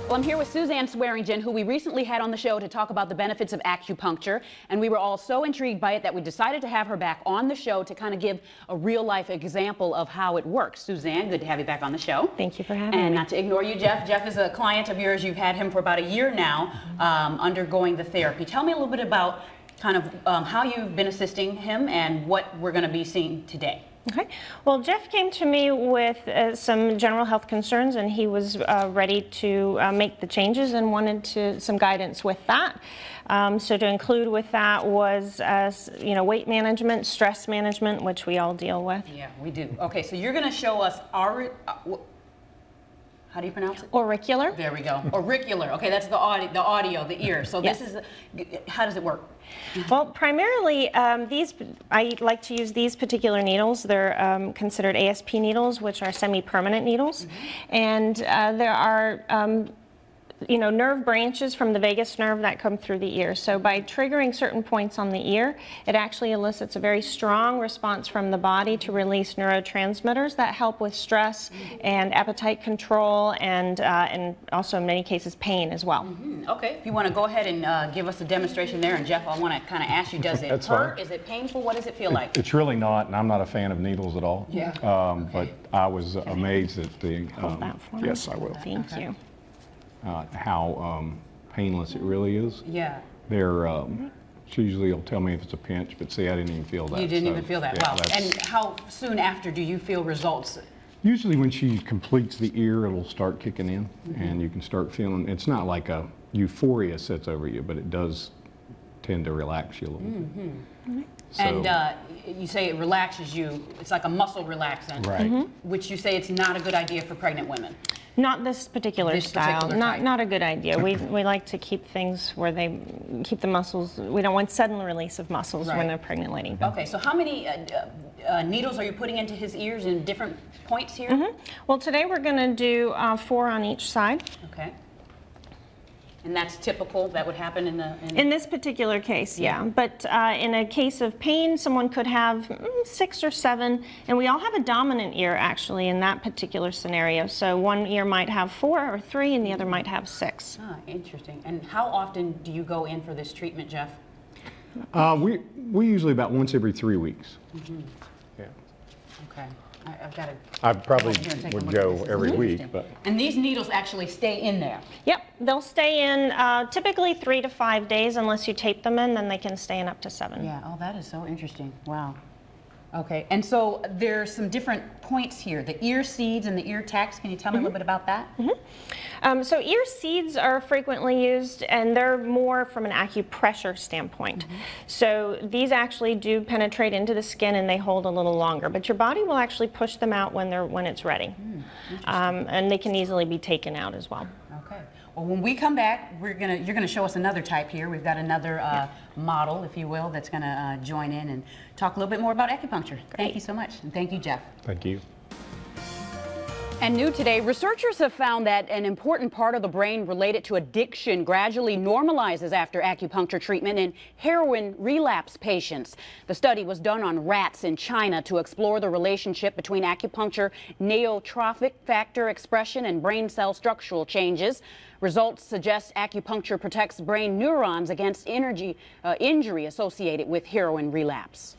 Well, I'm here with Suzanne Swearingen, who we recently had on the show to talk about the benefits of acupuncture, and we were all so intrigued by it that we decided to have her back on the show to kind of give a real-life example of how it works. Suzanne, good to have you back on the show. Thank you for having me. And not to ignore you, Jeff. Jeff is a client of yours. You've had him for about a year now, undergoing the therapy. Tell me a little bit about kind of how you've been assisting him and what we're going to be seeing today. Okay. Well, Jeff came to me with some general health concerns, and he was ready to make the changes and wanted some guidance with that. So to include with that was, weight management, stress management, which we all deal with. Yeah, we do. Okay, so you're going to show us our. How do you pronounce it? Auricular. There we go. Auricular. Okay, that's the audio, the ear. So yes. This is, how does it work? Well, primarily I like to use these particular needles. They're considered ASP needles, which are semi-permanent needles. And there are nerve branches from the vagus nerve that come through the ear. So by triggering certain points on the ear, it actually elicits a very strong response from the body to release neurotransmitters that help with stress and appetite control and also in many cases pain as well. Okay, if you want to go ahead and give us a demonstration there, and Jeff, I want to kind of ask you, does it hurt? Is it painful? What does it feel like? It's really not, and I'm not a fan of needles at all. Yeah. But I was amazed at the, Hold that for me. yes, I will. Thank you. How painless it really is. Yeah. She usually will tell me if it's a pinch, but see, I didn't even feel that. You didn't even feel that. Yeah, wow. And how soon after do you feel results? Usually when she completes the ear, it'll start kicking in, and you can start feeling, it's not like a euphoria sets over you, but it does tend to relax you a little bit. So, and you say it relaxes you, it's like a muscle relaxant, right. Which you say it's not a good idea for pregnant women. Not this particular style. Not a good idea. We like to keep things where they keep the muscles. We don't want sudden release of muscles when they're pregnant lady. Okay, so how many needles are you putting into his ears in different points here? Well, today we're going to do 4 on each side. Okay. And that's typical, that would happen in this particular case, yeah. But in a case of pain, someone could have 6 or 7, and we all have a dominant ear actually in that particular scenario. So one ear might have 4 or 3, and the other might have 6. Ah, interesting. And how often do you go in for this treatment, Jeff? We usually about once every 3 weeks. Yeah. Okay. I've got to. I probably would go every week, but. And these needles actually stay in there. Yep, they'll stay in typically 3 to 5 days unless you tape them in. Then they can stay in up to 7. Yeah. Oh, that is so interesting. Wow. Okay. And so there's some different points here: the ear seeds and the ear tacks. Can you tell me a little bit about that? So ear seeds are frequently used, and they're more from an acupressure standpoint. So these actually do penetrate into the skin, and they hold a little longer. But your body will actually push them out when it's ready, and they can easily be taken out as well. Okay. Well, when we come back, you're gonna show us another type here. We've got another model, if you will, that's gonna join in and talk a little bit more about acupuncture. Great. Thank you so much, and thank you, Jeff. Thank you. And new today, researchers have found that an important part of the brain related to addiction gradually normalizes after acupuncture treatment in heroin relapse patients. The study was done on rats in China to explore the relationship between acupuncture, neurotrophic factor expression, and brain cell structural changes. Results suggest acupuncture protects brain neurons against injury associated with heroin relapse.